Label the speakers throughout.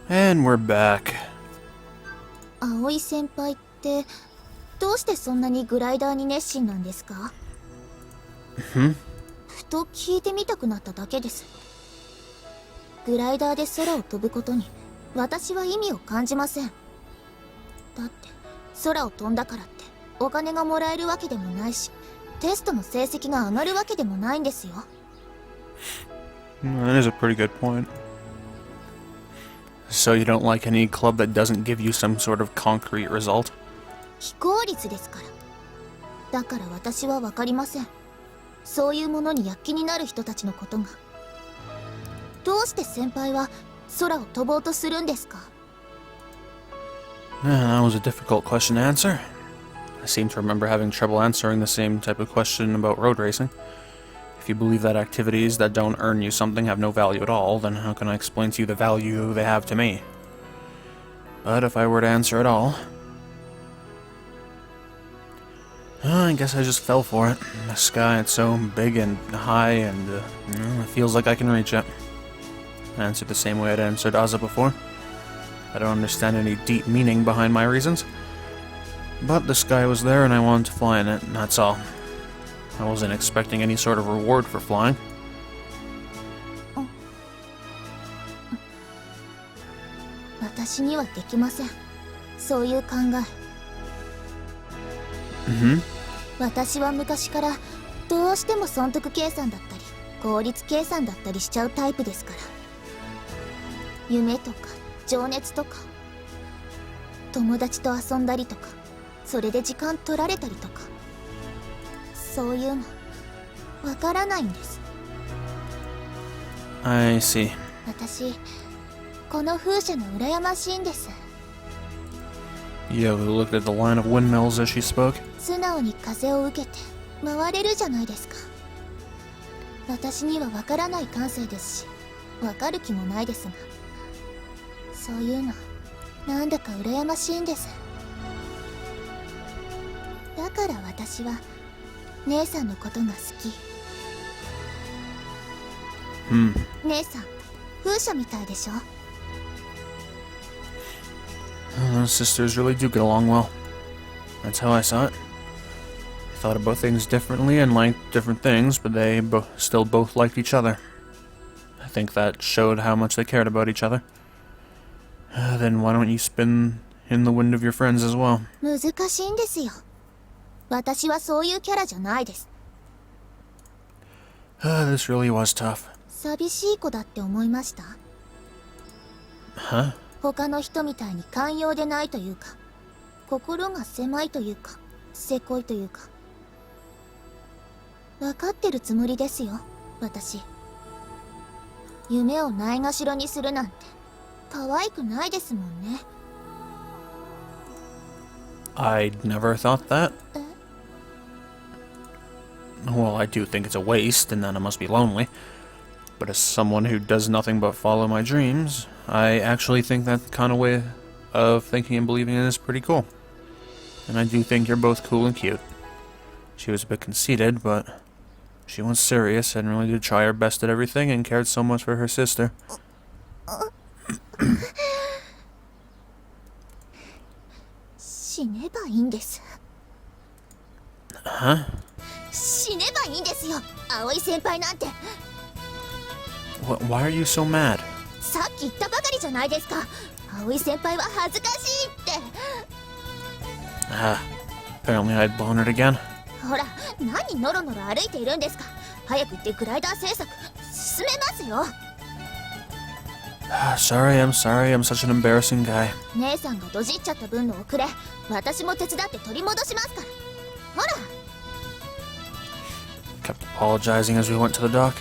Speaker 1: And we're back.
Speaker 2: 葵先輩ってどうしてそんなにグライダーに熱心なんですか？ふと聞いてみたくなっただけです。グライダーで空を飛ぶことに私は意味を感じません。だって空を飛んだからってお金がもらえるわけでもないし、テストの成績が上がるわけでもないんですよ。
Speaker 1: That is a pretty good point. So you don't like any club that doesn't give you some sort of concrete result?
Speaker 2: 非効率ですから。だから私は分かりません。そういうものに躍起になる人たちのことが。どうして先輩は空を飛ぼうとするんですか？
Speaker 1: That was a difficult question to answer. I seem to remember having trouble answering the same type of question about road racing. If you believe that activities that don't earn you something have no value at all, then how can I explain to you the value they have to me? But if I were to answer at all, I guess I just fell for it. The sky, it's so big and high, and it feels like I can reach it. I answered the same way I'd answered Aza before. I don't understand any deep meaning behind my reasons. But the sky was there and I wanted to fly in it, and that's all. I wasn't expecting any sort of reward for flying.
Speaker 2: 私にはできません。そういう考え。私は昔からどうしても損得計算だったり効率計算だったりしちゃうタイプですから。夢とか情熱とか友達と遊んだりとか、それで時間取られたりとか、そういうのわからないんです。
Speaker 1: I see.
Speaker 2: 私この風車が羨ましいんです。
Speaker 1: Yo looked at the line of windmills as she spoke.
Speaker 2: 素直に風を受けて回れるじゃないですか。私にはわからない感性ですし、わかる気もないですが、そういうのなんだか羨ましいんです。だから私は姉さんのことが好き。姉さん風車みたいでしょ。
Speaker 1: Those sisters really do get along well. That's how I saw it. They thought about things differently and liked different things, but they still both liked each other. I think that showed how much they cared about each other. Then why don't you spin in the wind of your friends as well?
Speaker 2: 難しいんですよ。私はそういうキャラじゃないです。
Speaker 1: This really was tough.
Speaker 2: 寂しい子だって思いました？
Speaker 1: Huh?
Speaker 2: 他の人みたいに寛容でないというか、心が狭いというか、せこいというか。分かってるつもりですよ、私。夢をないがしろにするなんて可愛くないですもんね。
Speaker 1: I'd never thought that. Well, I do think it's a waste, and then I must be lonely. But as someone who does nothing but follow my dreams, I actually think that kind of way of thinking and believing is pretty cool. And I do think you're both cool and cute. She was a bit conceited, but she was serious and really did try her best at everything and cared so much for her sister. 死ねばいいんです。
Speaker 2: Huh? 死ねばいいんですよ、葵先輩なんて。
Speaker 1: Why are you so mad?
Speaker 2: さっき言ったばかりじゃないですか。葵先輩は恥ずかしいって。
Speaker 1: Apparently I'd blown it again.
Speaker 2: ほら、何ノロノロ歩いているんですか。早く行ってグライダー制作進めますよ。
Speaker 1: Sorry, I'm such an embarrassing guy.
Speaker 2: 姉さんがドジっちゃった分の遅れ、私も手伝って取り戻しますから。ほら。
Speaker 1: Kept apologizing as we went to the dock.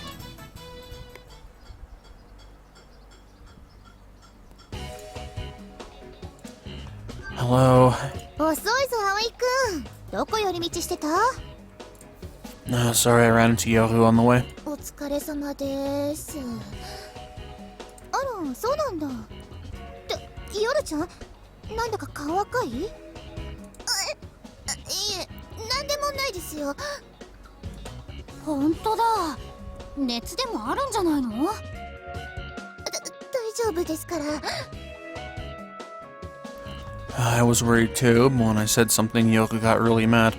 Speaker 1: Hello.
Speaker 2: 遅いぞ葵くん。どこ寄り道してた？
Speaker 1: Sorry, I ran into Yoru on the way.
Speaker 2: お疲れ様です。あら、そうなんだ。夜ちゃん、なんだか顔赤い？いえ、なんでもないですよ。ほんとだ。熱でもあるんじゃないの？大丈夫ですから。
Speaker 1: I was worried too when I said something. Yoka got really mad.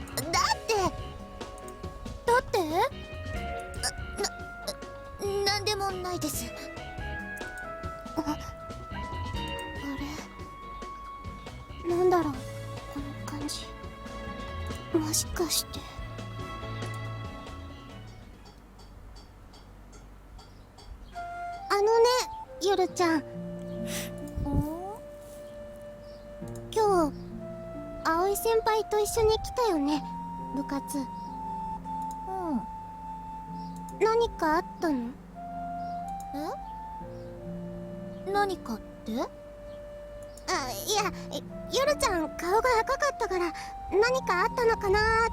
Speaker 2: だってなんでもないです。あれなんだろうこの感じ。もしかしてゆるちゃん。今日葵先輩と一緒に来たよね、部活。何かあったの？何かって？いや、ゆるちゃん顔が赤かったから何かあったのかなーっ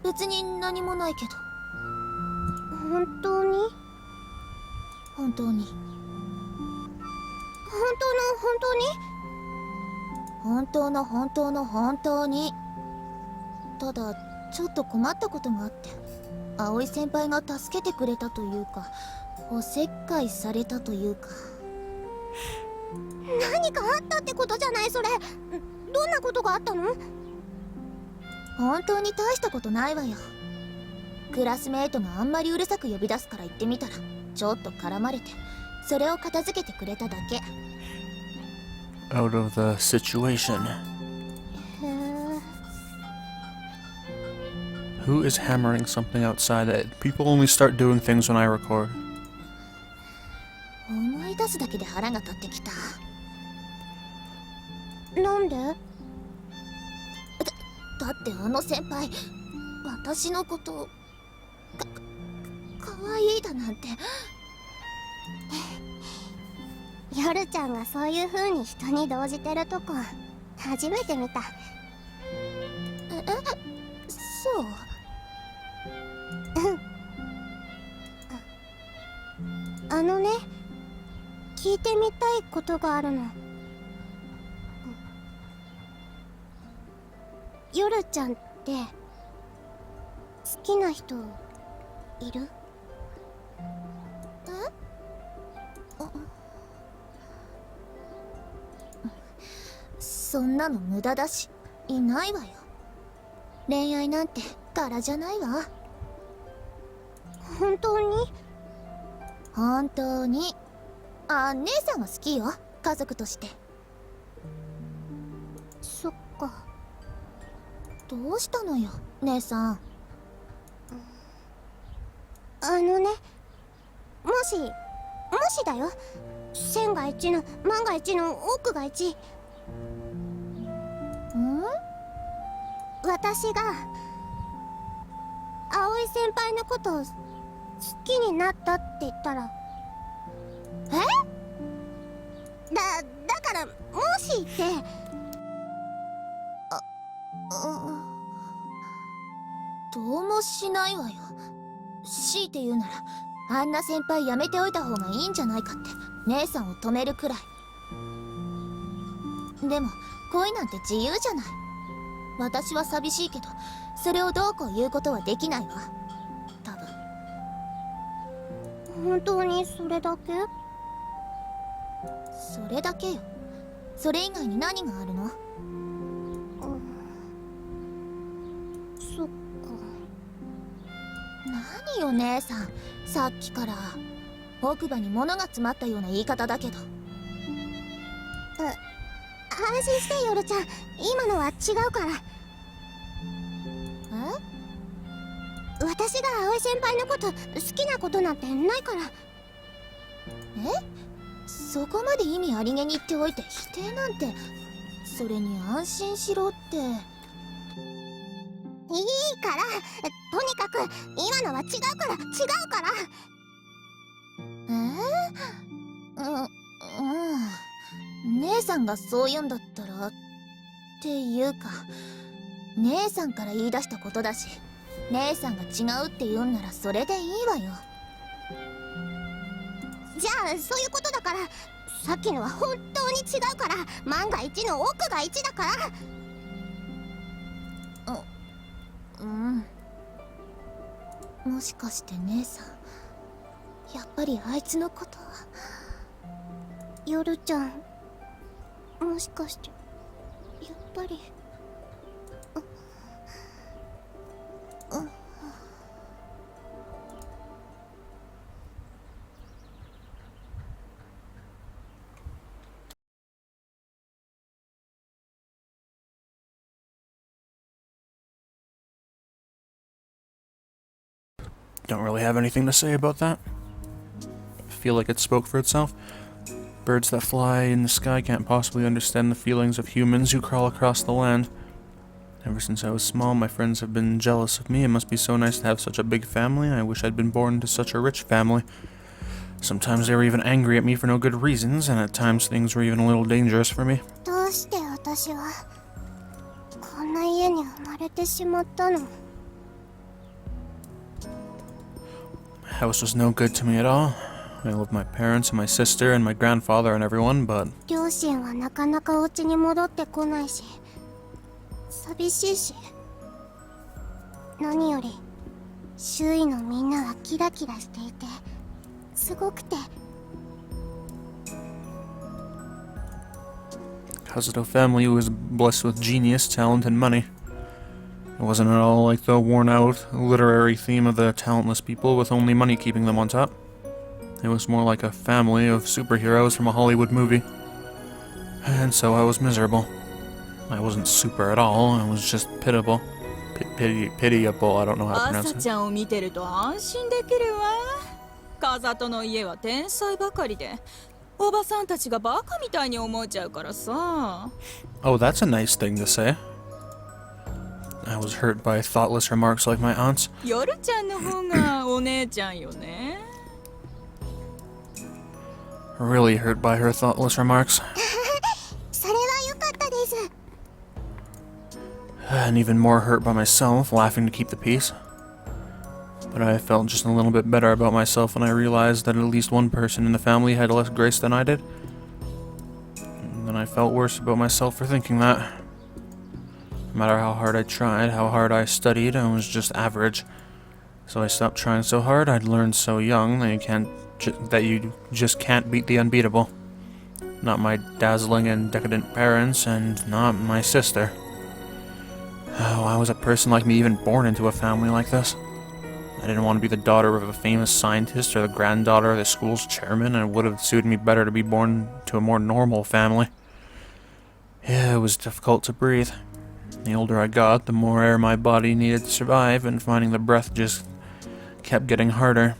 Speaker 2: て。別に何もないけど。本当に？本当に？本当の本当に。ただちょっと困ったことがあって、葵先輩が助けてくれたというか、おせっかいされたというか。何かあったってことじゃないそれ。どんなことがあったの？本当に大したことないわよ。クラスメートがあんまりうるさく呼び出すから行ってみたらちょっと絡まれて、それを片付けてくれただけ。
Speaker 1: Out of the situation. Who is hammering something outside that people only start doing things when I record?
Speaker 2: 思い出すだけで腹が立ってきた。なんで？だってあの先輩私のことかわいいだなんて。ヨルちゃんがそういう風に人に動じてるとこ初めて見た。そう？ね、聞いてみたいことがあるの。ヨルちゃんって好きな人いる？そんなの無駄だし、いないわよ。恋愛なんて柄じゃないわ。本当に？本当に。姉さんは好きよ、家族として。そっか。どうしたのよ、姉さん。ね、もしだよ、千が一の万が一の億が一。私が葵先輩のことを好きになったって言ったら。だからもしって。どうもしないわよ。強いて言うならあんな先輩やめておいた方がいいんじゃないかって姉さんを止めるくらい。でも恋なんて自由じゃない。私は寂しいけどそれをどうこう言うことはできないわ、多分。本当にそれだけ？それだけよ。それ以外に何があるの？そっか。何よ姉さん、さっきから奥歯に物が詰まったような言い方だけど。安心してヨルちゃん、今のは違うから。私が葵先輩のこと好きなことなんてないから。そこまで意味ありげに言っておいて否定なんて。それに安心しろって。いいから、とにかく今のは違うから。姉さんがそう言うんだったらっていうか、姉さんから言い出したことだし、姉さんが違うって言うんならそれでいいわよ。じゃあそういうことだから、さっきのは本当に違うから、万が一の億が一だから。もしかして姉さん、やっぱりあいつのことは。夜ちゃん、もしかしてやっぱり
Speaker 1: Don't really have anything to say about that. I feel like it spoke for itself. Birds that fly in the sky can't possibly understand the feelings of humans who crawl across the land. Ever since I was small, my friends have been jealous of me. It must be so nice to have such a big family. I wish I'd been born into such a rich family. Sometimes they were even angry at me for no good reasons, and at times things were even a little dangerous for me.
Speaker 2: どうして私はこんな家に生まれてしまったの？
Speaker 1: House was no good to me at all. I loved my parents and my sister and my grandfather and everyone, but
Speaker 2: 両親はなかなかお家に戻ってこないし、寂しいし、何より周囲のみんなはキラキラしていて、すごくて。
Speaker 1: Kazuto family was blessed with genius, talent, and money. It wasn't at all like the worn-out literary theme of the talentless people with only money keeping them on top. It was more like a family of superheroes from a Hollywood movie. And so I was miserable. I wasn't super at all, I was just pitiable. Pitiable, I don't know how to pronounce
Speaker 3: 朝
Speaker 1: it.
Speaker 3: ちゃんを見てると安心できるわ。風戸の家は天才ばかりで、おばさんたちがバカみたいに思えちゃうからさ。
Speaker 1: Oh, that's a nice thing to say. I was hurt by thoughtless remarks like my aunt's.
Speaker 3: 夜ちゃんの方がお姉ちゃんよね。
Speaker 1: Really hurt by her thoughtless remarks.
Speaker 2: それは良かったです。
Speaker 1: And even more hurt by myself, laughing to keep the peace. But I felt just a little bit better about myself when I realized that at least one person in the family had less grace than I did. And then I felt worse about myself for thinking that. No matter how hard I tried, how hard I studied, I was just average. So I stopped trying so hard. I'd learned so young that you just can't beat the unbeatable. Not my dazzling and decadent parents, and not my sister. Oh, why was a person like me even born into a family like this? I didn't want to be the daughter of a famous scientist or the granddaughter of the school's chairman, and it would have suited me better to be born to a more normal family. Yeah, it was difficult to breathe. The older I got, the more air my body needed to survive, and finding the breath just kept getting harder.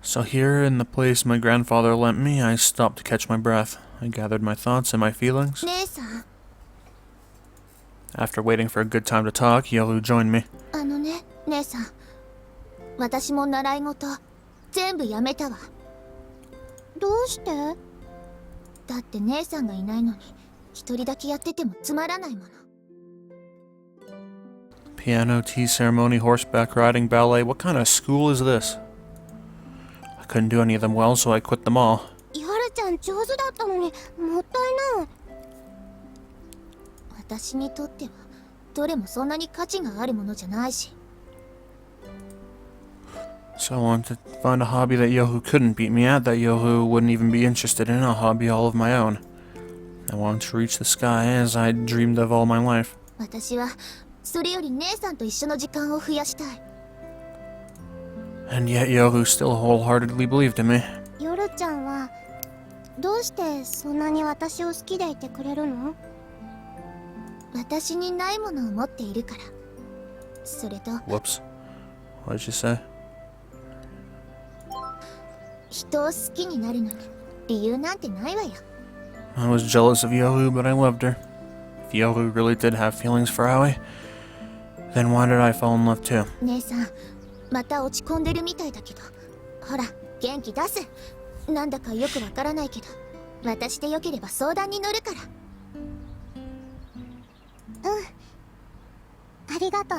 Speaker 1: So here, in the place my grandfather lent me, I stopped to catch my breath. I gathered my thoughts and my feelings.
Speaker 2: 姉さん、
Speaker 1: After waiting for a good time to talk, Yoru joined me.
Speaker 2: 姉さん、私も習い事全部やめたわ。どうして？だって姉さんがいないのに一人だけやっててもつまらないもの。
Speaker 1: Piano, tea ceremony, horseback riding, ballet. What kind of school is this? I couldn't do any of them well, so I quit them all.
Speaker 2: イハルちゃん上手だったのにもったいない。私にとってはどれもそんなに価値があるものじゃないし。
Speaker 1: So I wanted to find a hobby that Yohu couldn't beat me at, that Yohu wouldn't even be interested in, a hobby all of my own. I wanted to reach the sky as I'd dreamed of all my life.
Speaker 2: 私はそれより姉さんと一緒の時間を増やしたい。
Speaker 1: And yet Yohu still wholeheartedly believed in me.
Speaker 2: ヨルちゃんはどうしてそんなに私を好きでいてくれるの？私にないものを持っているから。それと
Speaker 1: Whoops. What did you say?
Speaker 2: 人を好きになるのに理由なんてないわよ。
Speaker 1: I was jealous of Yohu, but I loved her. If Yohu really did have feelings for Aoi, then why did I fall in love too?
Speaker 2: 姉さん、また落ち込んでるみたいだけど、ほら元気出す。なんだかよくわからないけど、私でよければ相談に乗るから。ありがとう。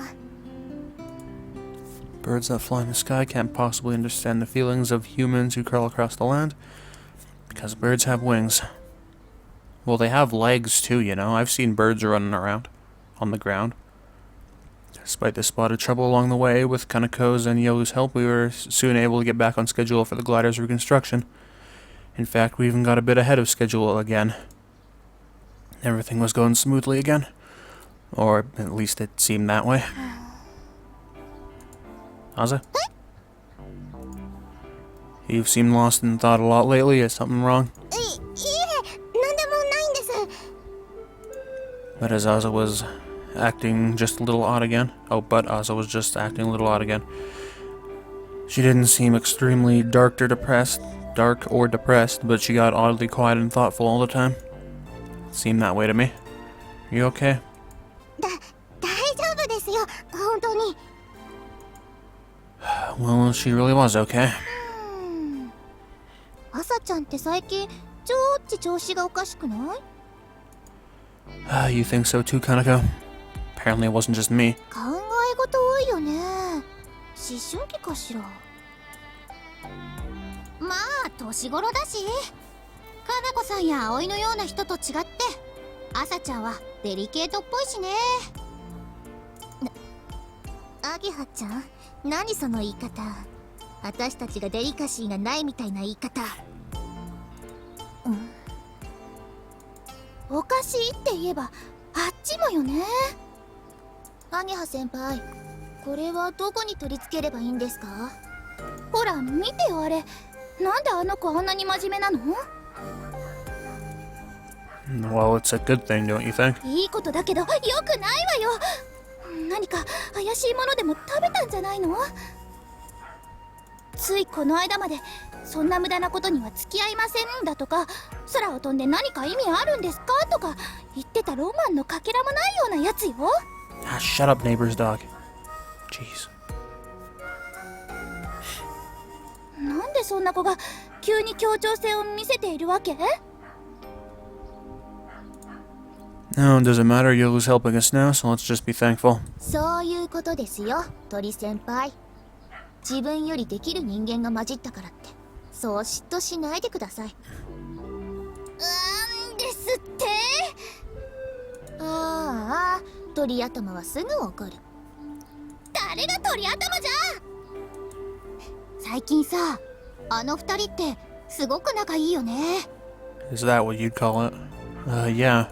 Speaker 1: Birds that fly in the sky can't possibly understand the feelings of humans who crawl across the land, because birds have wings. Well, they have legs too, you know. I've seen birds running around on the ground. Despite the spot of trouble along the way, with Kaneko's and Yo's help, we were soon able to get back on schedule for the glider's reconstruction. In fact, we even got a bit ahead of schedule again. Everything was going smoothly again. Or at least it seemed that way. Aza? You've seemed lost in thought a lot lately. Is something wrong?
Speaker 2: いえ、なんでもないんです。
Speaker 1: But as Aza was acting just a little odd again. Oh, but Aza was just acting a little odd again. She didn't seem extremely dark or depressed, but she got oddly quiet and thoughtful all the time. Seemed that way to me. You okay?
Speaker 2: 大丈夫ですよ、本当に。
Speaker 1: Well, she really was okay.
Speaker 2: 朝ちゃんって最近ちょっち調子がおかしくない？
Speaker 1: You think so too, Kaneko? Apparently it wasn't just me.
Speaker 2: 考え事多いよね。思春期かしら。まあ年頃だし、かなこさんや葵のような人と違って朝ちゃんはデリケートっぽいしね。アゲハちゃん、何その言い方。私たちがデリカシーがないみたいな言い方。おかしいって言えばあっちもよね。アゲハ先輩、これはどこに取り付ければいいんですか？ほら見てよあれ。なんであの子あんなに真面目なの？
Speaker 1: Well, it's a good thing, don't you think?
Speaker 2: いいことだけどよくないわよ。何か怪しいものでも食べたんじゃないの？ついこの間までそんな無駄なことには付き合いませんだとか、空を飛んで何か意味あるんですかとか言ってたロマンのかけらもないようなやつよ。
Speaker 1: Ah, shut up, neighbor's dog. Jeez.
Speaker 2: なんでそんな子が急に協調性を見せているわけ？
Speaker 1: No, it doesn't matter. Yo's helping us now, so let's just be thankful.
Speaker 2: そういうことですよ、鳥先輩。自分よりできる人間が混じったからってそう嫉妬しないでください。ですって。ああ、鳥頭はすぐ怒る。誰が鳥頭じゃ。最近さ、あの二人ってすごく仲いいよね。
Speaker 1: Is that what you'd call it? Yeah.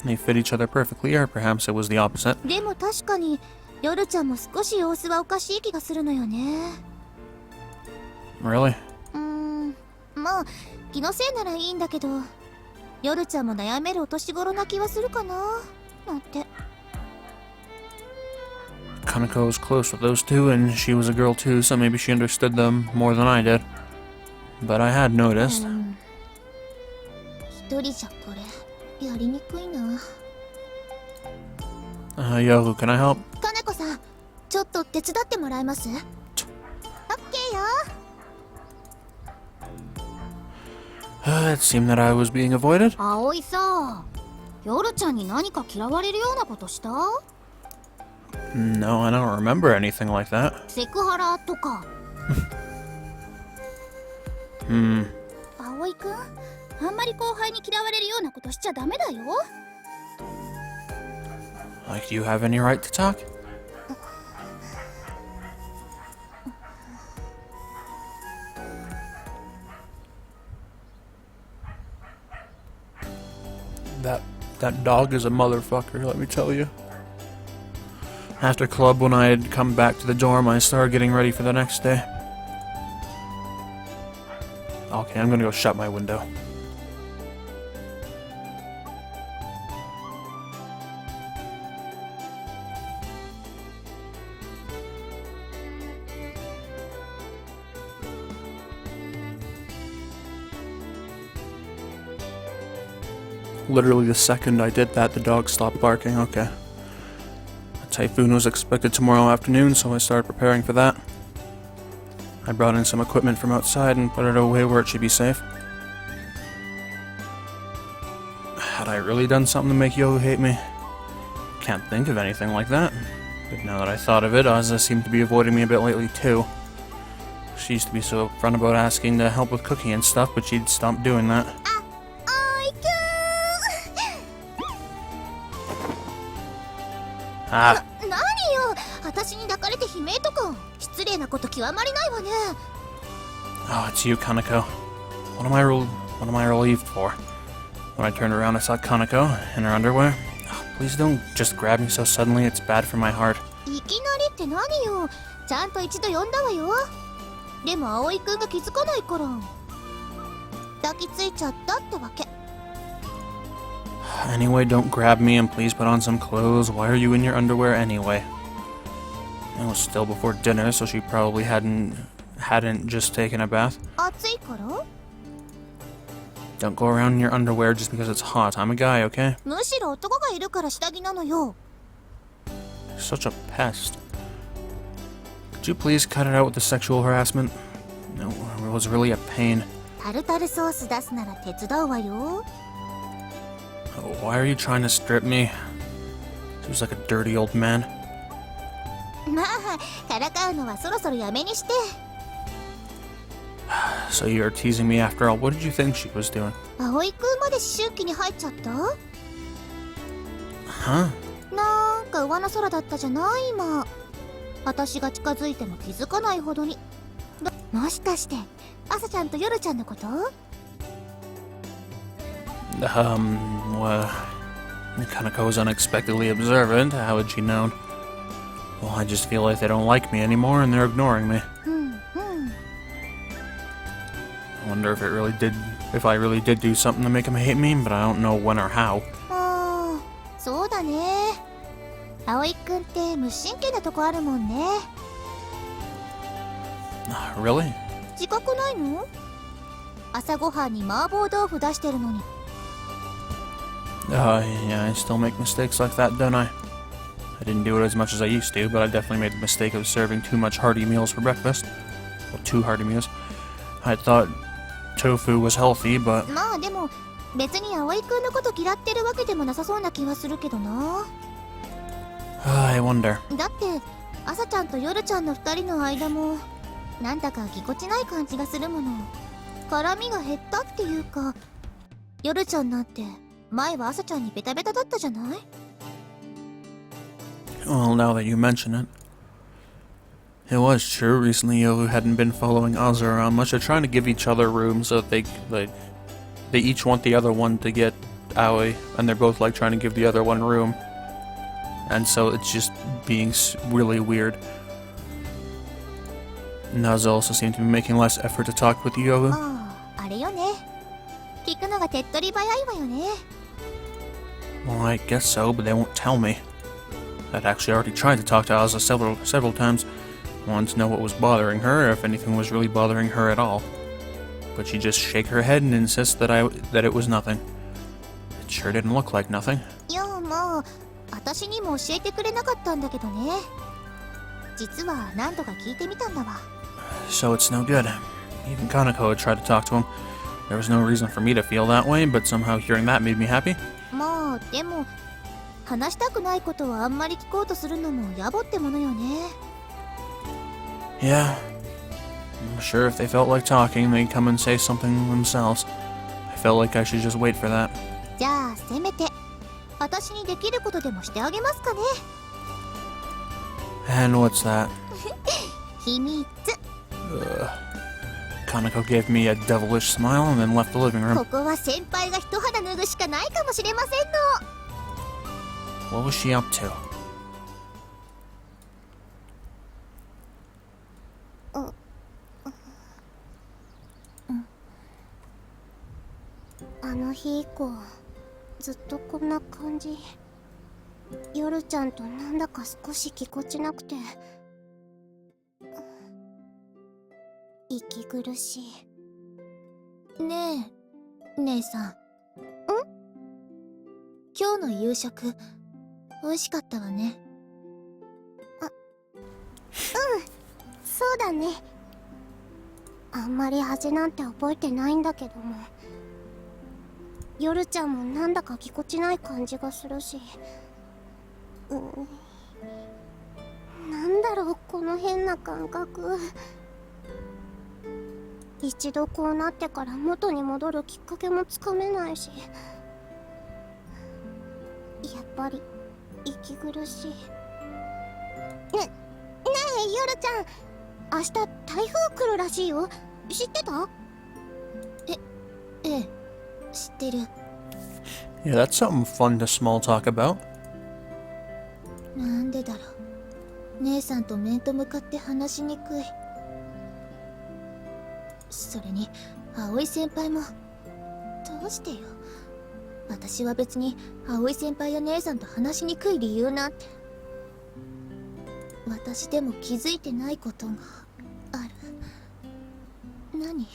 Speaker 1: They fit each other perfectly, or perhaps it was the opposite.
Speaker 2: でも確かに夜ちゃんも少し様子はおかしい気がするのよね。
Speaker 1: Really?
Speaker 2: まあ気のせいならいいんだけど、夜ちゃんも悩めるお年頃な気はするかななんて。
Speaker 1: Kaneko was close with those two, and she was a girl too, so maybe she understood them more than I did. But I had noticed.
Speaker 2: 一人じゃこれやりにくいな。
Speaker 1: Yo, can I help?
Speaker 2: かなこさん、ちょっと手伝ってもらえます？オッケーよ。
Speaker 1: It seemed that I was being avoided.
Speaker 2: 葵さ、夜ちゃんに何か嫌われるようなことした？
Speaker 1: No, I don't remember anything like that.
Speaker 2: セクハラとか。葵くん、あんまり後輩に嫌われるようなことしちゃダメだよ。
Speaker 1: Like, do you have any right to talk? That dog is a motherfucker, let me tell you. After club, when I had come back to the dorm, I started getting ready for the next day. Okay, I'm gonna go shut my window. Literally the second I did that, the dog stopped barking. Okay. A typhoon was expected tomorrow afternoon, so I started preparing for that. I brought in some equipment from outside and put it away where it should be safe. Had I really done something to make Yo hate me? Can't think of anything like that. But now that I thought of it, Aza seemed to be avoiding me a bit lately too. She used to be so upfront about asking to help with cooking and stuff, but she'd stopped doing that. Ah.
Speaker 2: 何私に抱かれて悲鳴とか失礼なこと極まりないわね。
Speaker 1: Oh, it's you, Kaneko. What am I relieved for? When I turned around, I saw Kaneko in her underwear. Oh, please don't just grab me so suddenly. It's bad for my heart.
Speaker 2: いきなりって何よ。ちゃんと一度呼んだわよ。でも葵くんが気づかないから抱きついちゃったってわけ。
Speaker 1: Anyway, don't grab me and please put on some clothes. Why are you in your underwear anyway? It was still before dinner, so she probably hadn't just taken a bath.
Speaker 2: 暑いから？
Speaker 1: Don't go around in your underwear just because it's hot. I'm a guy, okay?
Speaker 2: むしろ男がいるから下着なのよ。
Speaker 1: Such a pest. Could you please cut it out with the sexual harassment? No, it was really a pain.
Speaker 2: タルタルソース出すなら手伝うわよ。
Speaker 1: Why are you trying to strip me? Seems like a dirty old man.
Speaker 2: まあからかうのはそろそろやめにして。
Speaker 1: So you're teasing me after all. What did you think she was doing?
Speaker 2: 葵くんまで思春期に入っちゃった？
Speaker 1: Huh?
Speaker 2: なんか上の空だったじゃない今。私が近づいても気づかないほどに。もしかして朝ちゃんと夜ちゃんのこと？
Speaker 1: Well, Kaneko was unexpectedly observant. How had she known? Well, I just feel like they don't like me anymore and they're ignoring me.
Speaker 2: うんうん。
Speaker 1: I wonder if I really did do something to make them hate me, but I don't know when or how.
Speaker 2: ああ、そうだね。葵くんって無神経なとこあるもんね。
Speaker 1: Really?
Speaker 2: 自覚ないの？朝ごはんに麻婆豆腐出してるのに。
Speaker 1: Yeah, I still make mistakes like that, don't I? I didn't do it as much as I used to, but I definitely made the mistake of serving too much hearty meals for breakfast. Well, 2 hearty meals. I thought tofu was healthy, but...
Speaker 2: まあでも別に葵くんのこと嫌ってるわけでもなさそうな気はするけどな。
Speaker 1: I wonder.
Speaker 2: だって朝ちゃんと夜ちゃんの2人の間もなんだかぎこちない感じがするもの。絡みが減ったっていうか、夜ちゃんなんて前は朝ちゃんにベタベタだったじゃない？
Speaker 1: Well, now that you mention it. It was true. Recently, Yoru hadn't been following Aza around much. They're trying to give each other room so that they each want the other one to get Aoi, and they're both like trying to give the other one room. And so it's just being really weird. Naza also seemed to be making less effort to talk with Yoru.
Speaker 2: ああ、あれよね。聞くのが手っ取り早いわよね。
Speaker 1: Well, I guess so, but they won't tell me. I'd actually already tried to talk to Aza several times. Wanted to know what was bothering her, if anything was really bothering her at all. But she'd just shake her head and insist that it was nothing. It sure didn't look like nothing.
Speaker 2: いやまあ私にも教えてくれなかったんだけどね。実は何度か聞いてみたんだわ。
Speaker 1: So it's no good. Even Kaneko had tried to talk to him. There was no reason for me to feel that way, but somehow hearing that made me happy.
Speaker 2: まあでも話したくないことはあんまり聞こうとするのも野暮ってものよね。
Speaker 1: Yeah. I'm sure if they felt like talking, they'd come and say something themselves. I felt like I should just wait for that.
Speaker 2: じゃあせめて私にできることでもしてあげますかね。
Speaker 1: And what's that?
Speaker 2: 秘密。
Speaker 1: Kaneko gave me a devilish smile and then left the living room.
Speaker 2: ここは先輩が一肌脱ぐしかないかもしれませんの。
Speaker 1: What was she up to?
Speaker 2: あの日以降ずっとこんな感じ。夜ちゃんとなんだか少しぎこちなくて息苦しい。ねえ姉さん。今日の夕食美味しかったわね。そうだね。あんまり味なんて覚えてないんだけども、夜ちゃんもなんだかぎこちない感じがするし、なんだろうこの変な感覚。一度こうなってから元に戻るきっかけもつかめないし、やっぱり息苦しい。夜ちゃん、明日台風来るらしいよ。知ってた？ええ、知ってる。
Speaker 1: Yeah, that's something fun to small talk about.
Speaker 2: なんでだろう。姉さんと面と向かって話しにくい。それに葵先輩も。どうしてよ。私は別に葵先輩や姉さんと話しにくい理由なんて。私でも気づいてないことがある。何？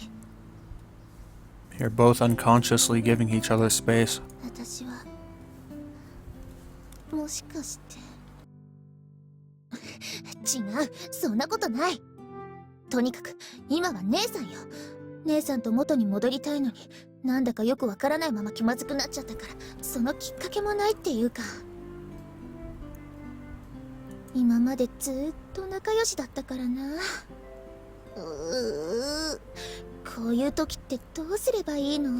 Speaker 1: You're both unconsciously giving each other space.
Speaker 2: 私はもしかして違う、そんなことない。とにかく今は姉さんよ。姉さんと元に戻りたいのに、なんだかよくわからないまま気まずくなっちゃったから、そのきっかけもないっていうか、今までずーっと仲良しだったからな。こういう時ってどうすればいいの？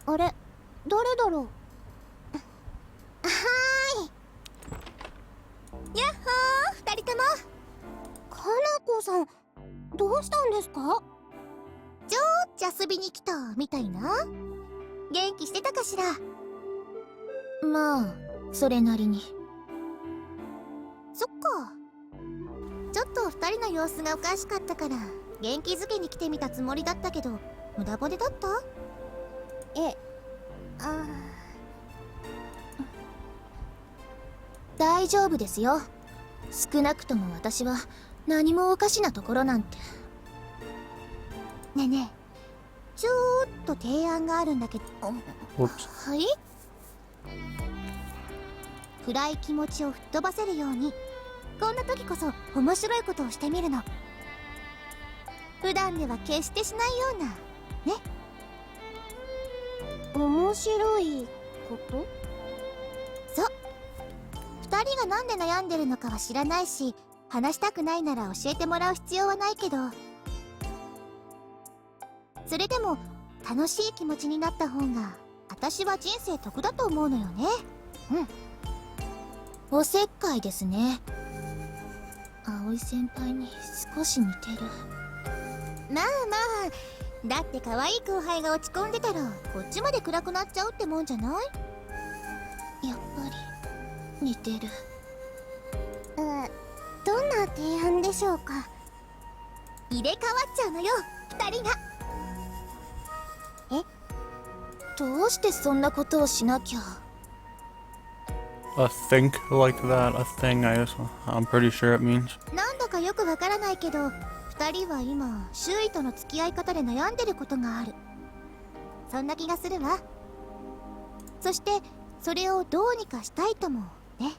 Speaker 2: あれ、誰だろう。はーい。やっほー、二人とも。かなこさん、どうしたんですか？ちょっと遊びに来たみたいな。元気してたかしら？まあ、それなりに。そっか。ちょっと二人の様子がおかしかったから元気づけに来てみたつもりだったけど、無駄骨だった？大丈夫ですよ。少なくとも私は何もおかしなところなんて。ねえねえ、ちょっと提案があるんだけど。
Speaker 1: Whoops.
Speaker 2: はい。暗い気持ちを吹っ飛ばせるように、こんな時こそ面白いことをしてみるの。普段では決してしないようなね。面白いこと？そう。二人がなんで悩んでるのかは知らないし、話したくないなら教えてもらう必要はないけど、それでも楽しい気持ちになった方が私は人生得だと思うのよね。おせっかいですね。葵先輩に少し似てる。まあまあ、だって可愛い後輩が落ち込んでたらこっちまで暗くなっちゃうってもんじゃない？やっぱり似てる。どんな提案でしょうか？入れ替わっちゃうのよ、二人が。どうしてそんなことをしなきゃ。
Speaker 1: A think like that, a thing, I'm pretty sure it means.
Speaker 2: なんだかよくわからないけど、二人は今周囲との付き合い方で悩んでることがある。そんな気がするわ。そしてそれをどうにかしたいともね。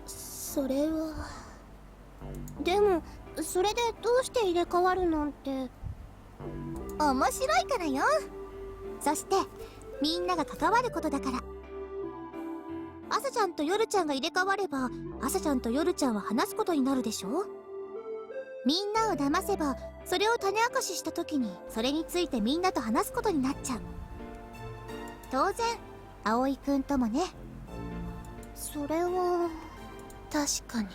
Speaker 2: それはでも、それでどうして入れ替わるなんて。面白いからよ。そしてみんなが関わることだから。朝ちゃんと夜ちゃんが入れ替われば、朝ちゃんと夜ちゃんは話すことになるでしょ。みんなを騙せば、それを種明かしした時にそれについてみんなと話すことになっちゃう。当然葵くんともね。それは確かに。っ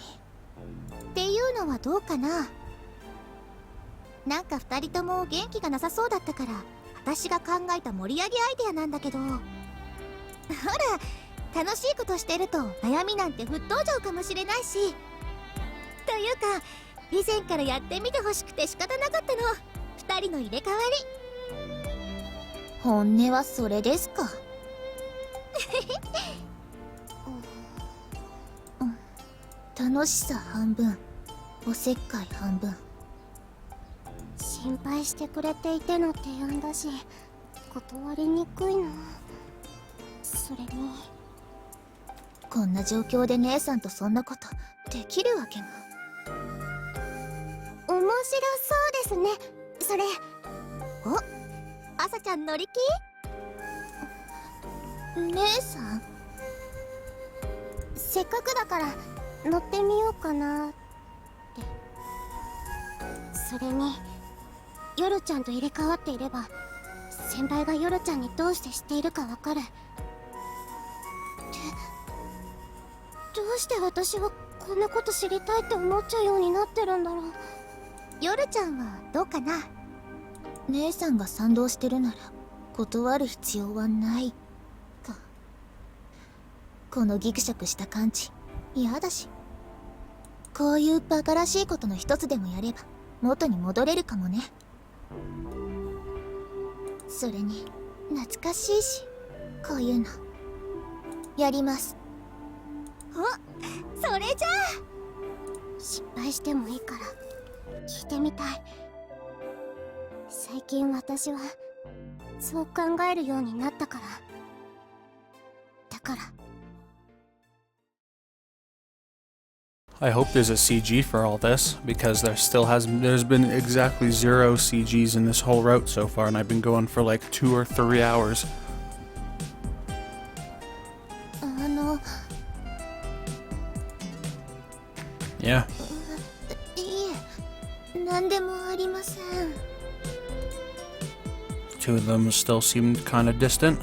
Speaker 2: ていうのはどうかな。なんか二人とも元気がなさそうだったから、私が考えた盛り上げアイデアなんだけど。ほら、楽しいことしてると悩みなんて吹っ飛んじゃうかもしれないし。というか、以前からやってみてほしくて仕方なかったの、二人の入れ替わり。本音はそれですか？楽しさ半分、おせっかい半分。心配してくれていての提案だし、断りにくいな。それにこんな状況で姉さんとそんなことできるわけが。面白そうですね、それ。お、朝ちゃん乗り気？姉さん、せっかくだから乗ってみようかなって。それに夜ちゃんと入れ替わっていれば、先輩がヨルちゃんにどうして知っているかわかる。どうして私はこんなこと知りたいって思っちゃうようになってるんだろう。ヨルちゃんはどうかな。姉さんが賛同してるなら断る必要はないか。このギクシャクした感じ嫌だし、こういうバカらしいことの一つでもやれば元に戻れるかもね。それに懐かしいし、こういうのやります。お、それじゃあ失敗してもいいから聞いてみたい。最近私はそう考えるようになったから。だから
Speaker 1: I hope there's a CG for all this, because there's been exactly 0 CGs in this whole route so far, and I've been going for like 2 or 3 hours.
Speaker 2: い
Speaker 1: Yeah.
Speaker 2: え、何でもありません。
Speaker 1: Two of them still seemed kind of distant.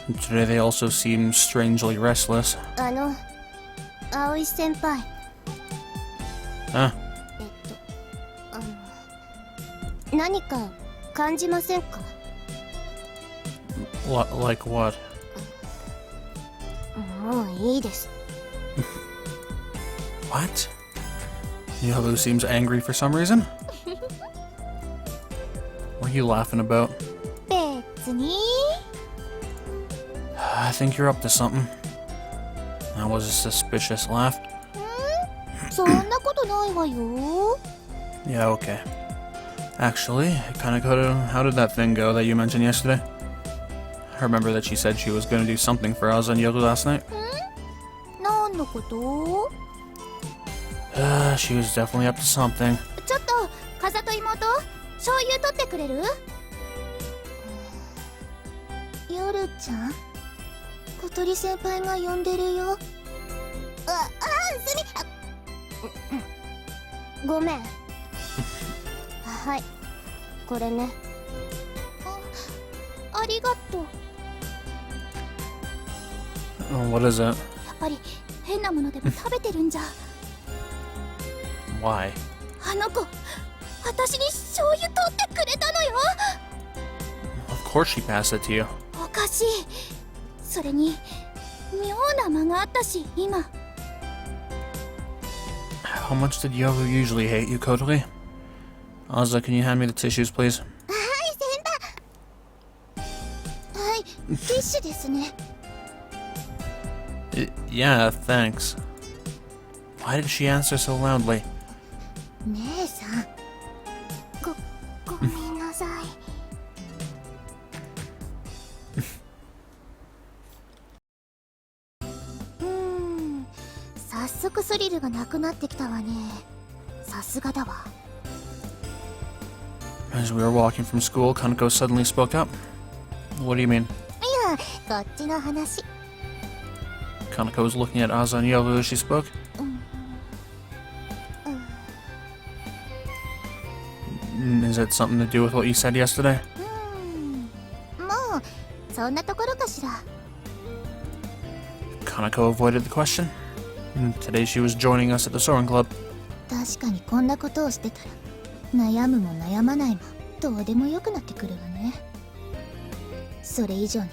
Speaker 1: And today they also seemed strangely restless.
Speaker 2: 葵先輩。
Speaker 1: Huh?
Speaker 2: 何か感じませんか？
Speaker 1: Like what?
Speaker 2: もういいです。
Speaker 1: What? Yalu seems angry for some reason. What are you laughing about?
Speaker 2: 別に。
Speaker 1: I think you're up to something. That was a suspicious laugh.
Speaker 2: そんなことないわよ。
Speaker 1: Yeah, okay. Actually, how did that thing go that you mentioned yesterday? I remember that she said she was going to do something for us on Yalu last night.
Speaker 2: 何のこと？
Speaker 1: She was definitely up to something.
Speaker 2: ちょっと風と妹、醤油取ってくれる？ヨルちゃん、小鳥先輩が呼んでるよ。ごめん。はい、これね。ありがとう。
Speaker 1: What is it?
Speaker 2: やっぱり変なものでも食べてるんじゃ。
Speaker 1: Why?
Speaker 2: あの子、私に醤油取ってくれたのよ。
Speaker 1: Of course she passed it to you.
Speaker 2: おかしい。それに妙な間があったし、今。
Speaker 1: How much did Yoru usually hate you, Kotori? Ozza, can you hand me the tissues, please?
Speaker 2: はい、ティッシュですね。
Speaker 1: Yeah, thanks. Why did she answer so loudly?
Speaker 2: 姉さん、ごめんなさい。早速スリルがなくなってきたわね。さすがだわ。
Speaker 1: As we were walking from school, Kaneko suddenly spoke up. What do you mean?
Speaker 2: いや、こっちの話。
Speaker 1: Kaneko was looking at Ozza and Yoru as she spoke. Is it something to do with what you said yesterday?
Speaker 2: もうそんなところかしら。
Speaker 1: Kaneko avoided the question. Today she was joining us at the Soaring Club.
Speaker 2: 確かにこんなことをしてたら悩むも悩まないもどうでもよくなってくるわね。それ以上に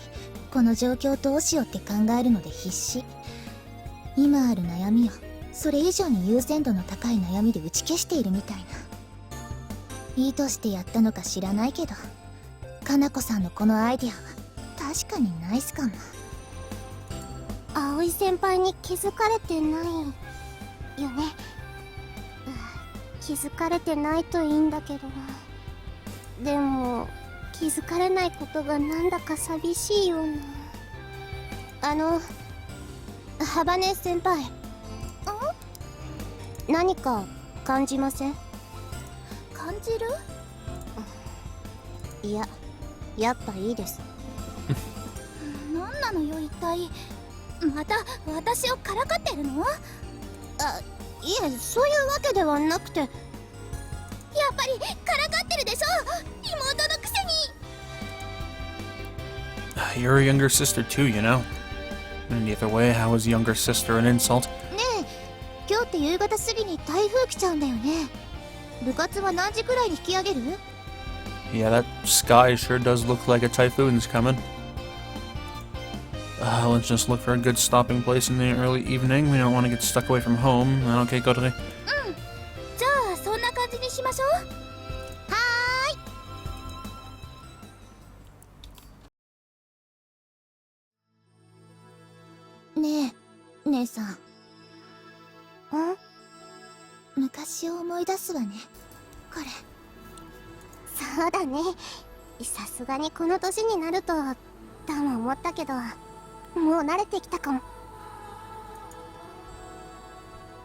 Speaker 2: この状況どうしようって考えるので必死。今ある悩みをそれ以上に優先度の高い悩みで打ち消しているみたいな。意図してやったのか知らないけど、かなこさんのこのアイディアは確かにナイスかも。葵先輩に気づかれてないよね。気づかれてないといいんだけど、でも気づかれないことがなんだか寂しいような。ハバネ先輩、何か感じません？感じる？いや、やっぱいいです。何なのよ一体。また私をからかってるの？いえ、そういうわけではなくて。やっぱりからかってるでしょ、妹のくせに。
Speaker 1: You're a younger sister too, you know. And either way, how is younger sister an insult?
Speaker 2: ねえ、今日って夕方過ぎに台風来ちゃうんだよね。部活は何時くらいに引き上げる？
Speaker 1: Yeah, that sky sure does look like a typhoon's coming. Let's just look for a good stopping place in the early evening. We don't want to get stuck away from home. Okay, Kotori?
Speaker 2: じゃあそんな感じにしましょう。はーい。ねえ、姉さん。昔を思い出すわね。これ。そうだね。さすがにこの年になるととも思ったけど、もう慣れてきたかも。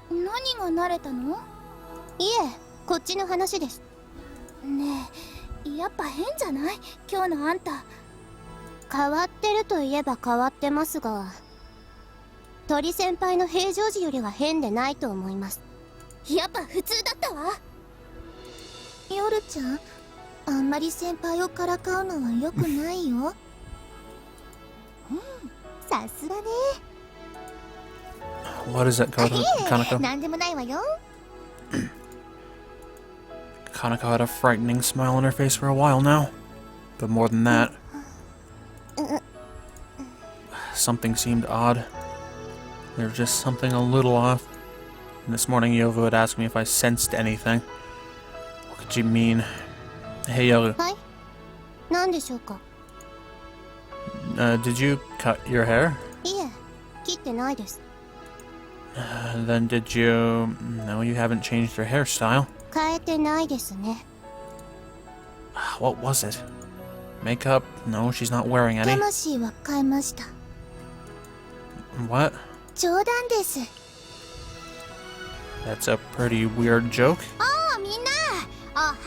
Speaker 2: 何が慣れたの？いえ、こっちの話です。ねえ、やっぱ変じゃない？今日のあんた。変わってるといえば変わってますが、鳥先輩の平常時よりは変でないと思います。やっぱ普通だったわ。夜ちゃん、あんまり先輩をからかうのは良くないよ。さすがね。
Speaker 1: What is it, Kanako?
Speaker 2: なんでもないわよ。
Speaker 1: Kanako had a frightening smile on her face for a while now. But more than that, something seemed odd. There was just something a little off. And this morning, Yoru had asked me if I sensed anything. What could you mean? Hey, Yoru.
Speaker 2: はい。何でしょうか。
Speaker 1: Did you cut your hair?
Speaker 2: いえ、切ってないです。
Speaker 1: Then did you... No, you haven't changed your hairstyle.
Speaker 2: 変えてないですね。
Speaker 1: What was it? Makeup? No, she's not wearing any.
Speaker 2: 魂は変えました。
Speaker 1: What?
Speaker 2: 冗談です。
Speaker 1: That's a pretty weird joke.
Speaker 2: おー、みんな、おはよ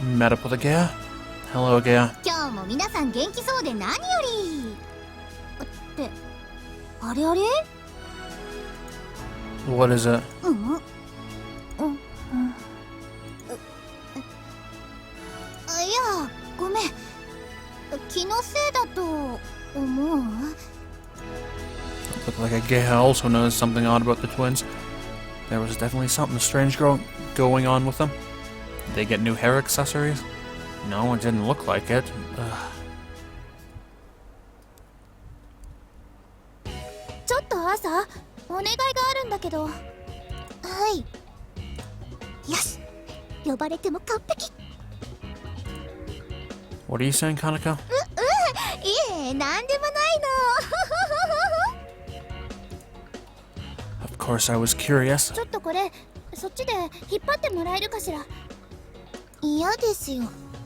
Speaker 2: う。
Speaker 1: Met up with Agea? Hello, Agea.
Speaker 2: 今日も皆さん元気そうで何より。って、あれあれ？
Speaker 1: What is it?
Speaker 2: いや、ごめん。気のせいだと思う。
Speaker 1: Looked like Agea also noticed something odd about the twins. There was definitely something strange going on with them. Did they get new hair accessories? No, it didn't look like it. Ugh.
Speaker 2: ちょっと朝、お願いがあるんだけど。はい。よし、呼ばれても完璧。
Speaker 1: What are you saying, Kanako?
Speaker 2: いえ、なんでもないの。
Speaker 1: Of course, I was curious.
Speaker 2: ちょっとこれ、そっちで引っ張ってもらえるかしら。嫌ですよ。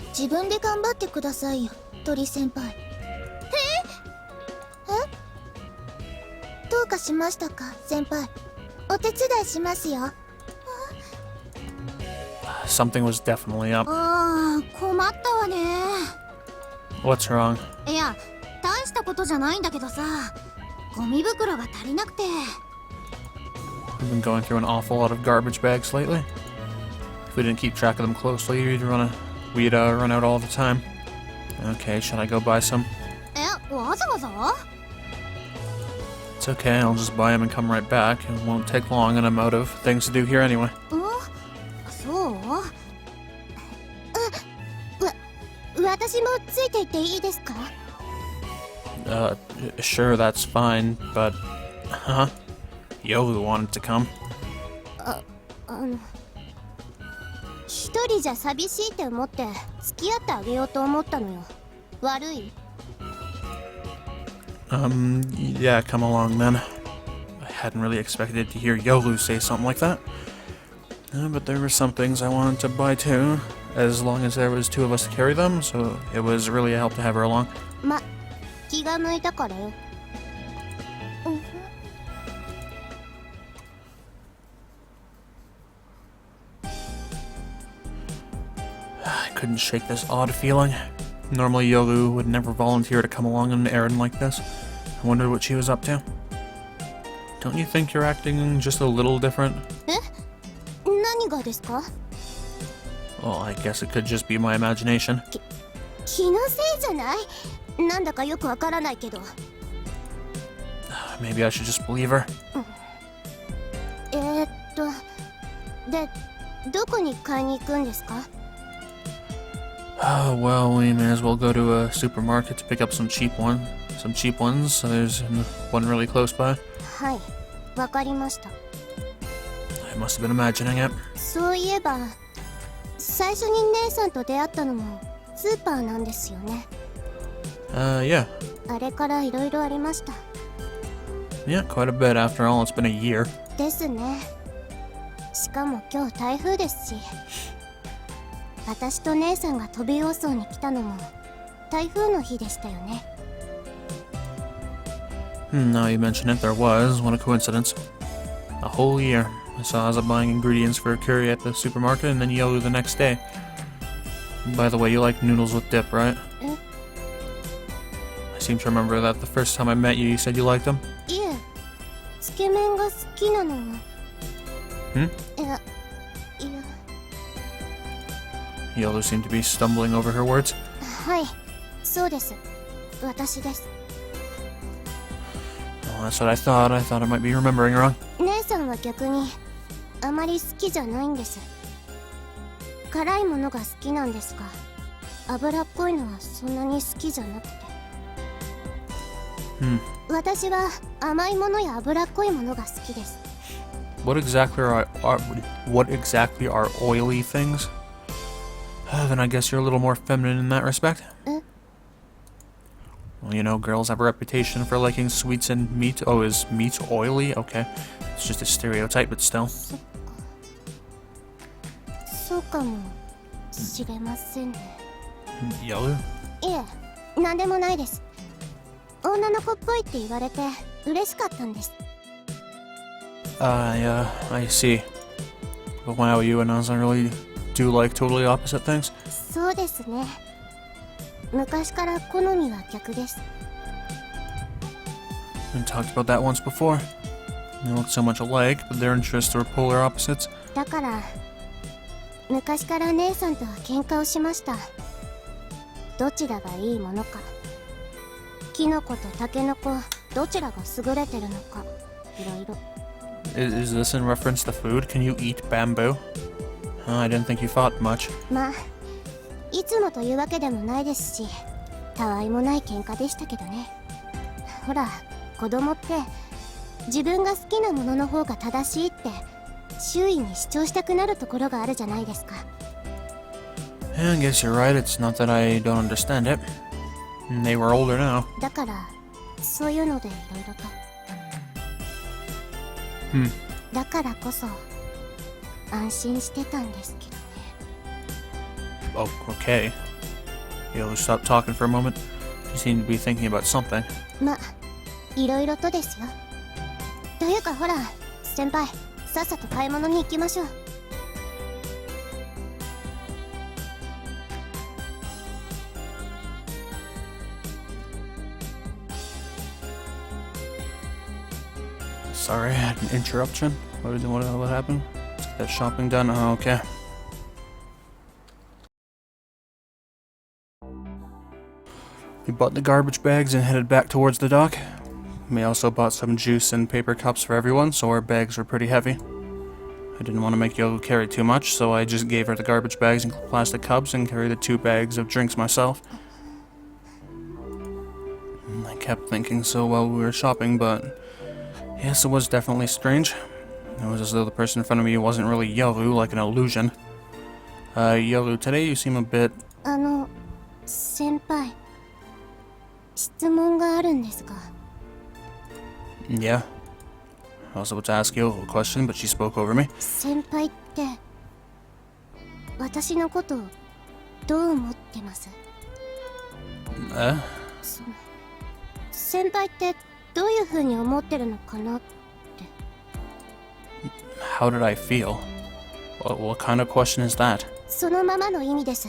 Speaker 2: 自分で頑張ってくださいよ、鳥先輩。どうかしましたか、先輩。お手伝いしますよ。
Speaker 1: Something was definitely up.
Speaker 2: ああ、困ったわね。
Speaker 1: What's wrong?
Speaker 2: いや、大したことじゃないんだけどさ、ゴミ袋が足りなくて。
Speaker 1: We've been going through an awful lot of garbage bags lately. If we didn't keep track of them closely, we'd run out all the time. Okay, should I go buy some?
Speaker 2: わざわざ？
Speaker 1: It's okay, I'll just buy them and come right back. It won't take long and I'm out of things to do here anyway.
Speaker 2: そう？私もついていっていいですか？
Speaker 1: Sure, that's fine, but... Huh? Yoru wanted to come.
Speaker 2: 一人じゃ寂しいって思って付き合ってあげようと思ったのよ。悪い？
Speaker 1: Yeah, come along then. I hadn't really expected to hear Yoru say something like that. But there were some things I wanted to buy too, as long as there was two of us to carry them, so it was really a help to have her along.
Speaker 2: 気が向いたからよ。
Speaker 1: I couldn't shake this odd feeling. Normally Yoru would never volunteer to come along on an errand like this. I wondered what she was up to. Don't you think you're acting just a little different?
Speaker 2: 何がですか？
Speaker 1: Well, I guess it could just be my imagination.
Speaker 2: 気のせいじゃない？なんだかよくわからないけど。
Speaker 1: Maybe I should just believe her.
Speaker 2: で、どこに買いに行くんですか？
Speaker 1: Oh, well, we may as well go to a supermarket to pick up some cheap ones. So there's one really close by.
Speaker 2: はい、わかりました。
Speaker 1: I must have been imagining it.
Speaker 2: そういえば、最初に姉さんと出会ったのもスーパーなんですよね。
Speaker 1: Yeah.
Speaker 2: あれからいろいろありました。
Speaker 1: Yeah, quite a bit. After all, it's been a year.
Speaker 2: ですね。しかも今日台風ですし、私と姉さんが飛び要そうに来たのも台風の日でしたよね。
Speaker 1: Now you mention it, there was. What a coincidence. A whole year. I saw Asa buying ingredients for a curry at the supermarket and then Yolu the next day. By the way, you like noodles with dip, right?
Speaker 2: え、
Speaker 1: I seem to remember that the first time I met you, you said you liked them.
Speaker 2: いえ、つけ麺が好きなのは。いや、
Speaker 1: Yolu seemed to be stumbling over her words.
Speaker 2: はい、そうです。私です。
Speaker 1: Well, that's what I thought. I thought I might be remembering wrong.
Speaker 2: 姉さんは逆にあまり好きじゃないんです。辛いものが好きなんですが、脂っこいのはそんなに好きじゃなくて。私は甘いものや脂っこいものが好きです。
Speaker 1: What exactly are oily things? Then I guess you're a little more feminine in that respect. Well, you know, girls have a reputation for liking sweets and meat. Oh, is meat oily? Okay. It's just a stereotype, but still.
Speaker 2: そうかもしれませんね。
Speaker 1: Yolu?
Speaker 2: いえ、なんでもないです。女の子っぽいって言われて嬉しかったんです。
Speaker 1: Yeah, I see. But wow, you and Asa really do like totally opposite things.
Speaker 2: そうですね。昔から好みは逆です。
Speaker 1: We talked about that once before. They look so much alike, but their interests are polar opposites.
Speaker 2: だから昔から姉さんとは喧嘩をしました。どちらがいいものか、キノコとタケノコどちらが優れてるのか、いろいろ。
Speaker 1: Is this in reference to food? Can you eat bamboo? I didn't think you fought much.
Speaker 2: まあいつもというわけでもないですし、たわいもない喧嘩でしたけどね。ほら、子供って自分が好きなものの方が正しいって周囲に主張したくなるところがあるじゃないですか。
Speaker 1: Yeah, I guess you're right. It's not that I don't understand it. They were older now.
Speaker 2: だからそういうのでいろいろと。だからこそ安心してたんですけどね。
Speaker 1: Oh, okay. Yolu stopped talking for a moment. She seemed to be thinking about something.
Speaker 2: ま、いろいろとですよ。というかほら、先輩、さっさと買い物に行きましょう。
Speaker 1: Sorry, I had an interruption. What happened? Let's get that shopping done. Oh, okay. We bought the garbage bags and headed back towards the dock. We also bought some juice and paper cups for everyone, so our bags were pretty heavy. I didn't want to make Yoko carry too much, so I just gave her the garbage bags and plastic cups and carried the 2 bags of drinks myself. I kept thinking so while we were shopping, but yes, it was definitely strange. It was as though the person in front of me wasn't really Yolu, like an illusion. Yolu, today you seem a bit...
Speaker 2: 先輩、質問があるんですが。
Speaker 1: Yeah. I was about to ask Yolu a question, but she spoke over me.
Speaker 2: 先輩って私のことどう思ってます？ 先輩ってどういう風に思ってるのかなって。
Speaker 1: How did I feel? What kind of question is that?
Speaker 2: そのままの意味です。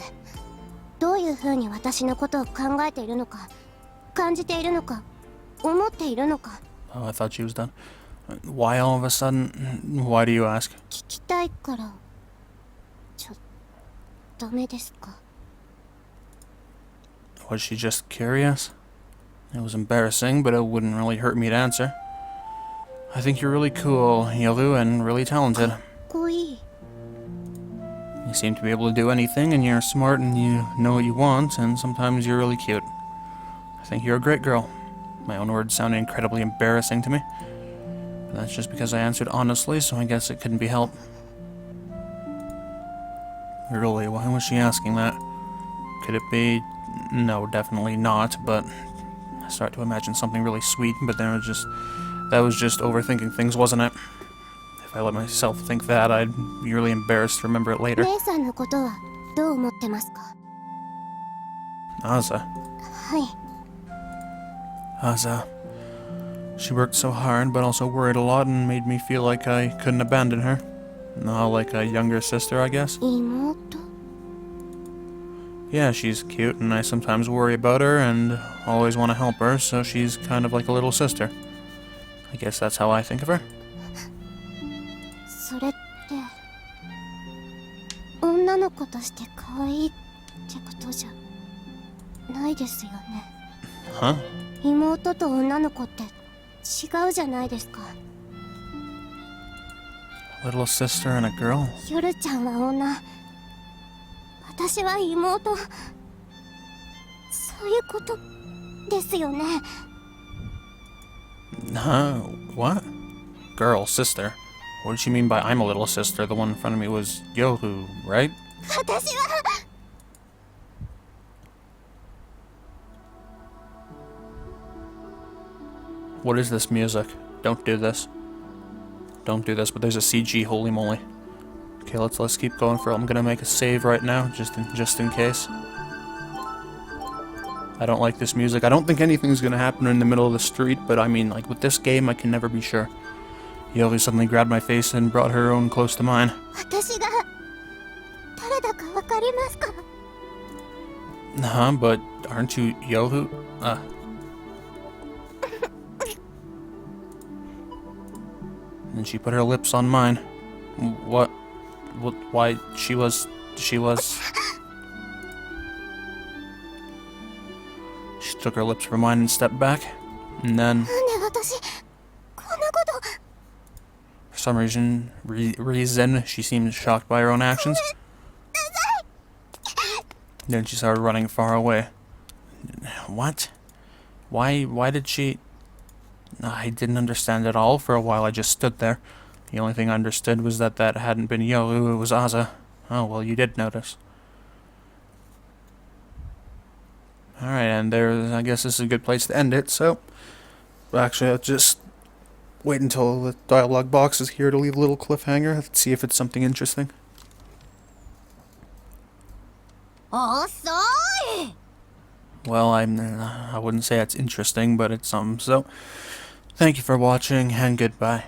Speaker 2: どういう風に私のことを考えているのか、感じているのか、思っているのか。
Speaker 1: Oh, I thought she was done. Why all of a sudden? Why do you ask?
Speaker 2: 聞きたいから。ダメですか？
Speaker 1: Was she just curious? It was embarrassing, but it wouldn't really hurt me to answer. I think you're really cool, Yoru, and really talented.
Speaker 2: こいい
Speaker 1: You seem to be able to do anything, and you're smart, and you know what you want, and sometimes you're really cute. I think you're a great girl. My own words sounded incredibly embarrassing to me. But that's just because I answered honestly, so I guess it couldn't be helped. Really, why was she asking that? Could it be... No, definitely not, but... I start to imagine something really sweet, but then it just... That was just overthinking things, wasn't it? If I let myself think that, I'd be really embarrassed to remember it later.
Speaker 2: 姉さんのことはどう思ってますか
Speaker 1: Asa.
Speaker 2: はい
Speaker 1: Asa. She worked so hard, but also worried a lot and made me feel like I couldn't abandon her. No, like a younger sister, I guess.
Speaker 2: 妹
Speaker 1: Yeah, she's cute, and I sometimes worry about her and always want to help her, so she's kind of like a little sister. I guess that's how I think of her.
Speaker 2: それって女の子として可愛いってことじゃないですよね
Speaker 1: Huh?
Speaker 2: 妹と女の子って違うじゃないですか
Speaker 1: A little sister and a girl?
Speaker 2: 夜ちゃんは女私は妹そういうことですよね
Speaker 1: Huh? What? Girl, sister. What did she mean by I'm a little sister? The one in front of me was Yoru, right?
Speaker 2: 私は
Speaker 1: What is this music? Don't do this. Don't do this, but there's a CG, holy moly. Okay, let's keep going for it. I'm gonna make a save right now, just in case. I don't like this music. I don't think anything's gonna happen in the middle of the street, but I mean, like, with this game, I can never be sure. Yoru suddenly grabbed my face and brought her own close to mine.
Speaker 2: 私が誰だかわかりますか
Speaker 1: Huh, but aren't you Yoru? And she put her lips on mine. What? Why? She was... She took her lips from mine and stepped back. And then...
Speaker 2: なんで私こんなこと
Speaker 1: For some reason, she seemed shocked by her own actions. Then she started running far away. What? Why did she... I didn't understand at all. For a while I just stood there. The only thing I understood was that hadn't been Yoru, it was Asa. Oh, well, you did notice. Alright, and I guess this is a good place to end it, so... Actually, I'll just wait until the dialogue box is here to leave a little cliffhanger. Let's see if it's something interesting.
Speaker 2: 遅い
Speaker 1: Well, I wouldn't say it's interesting, but it's something, so... Thank you for watching, and goodbye.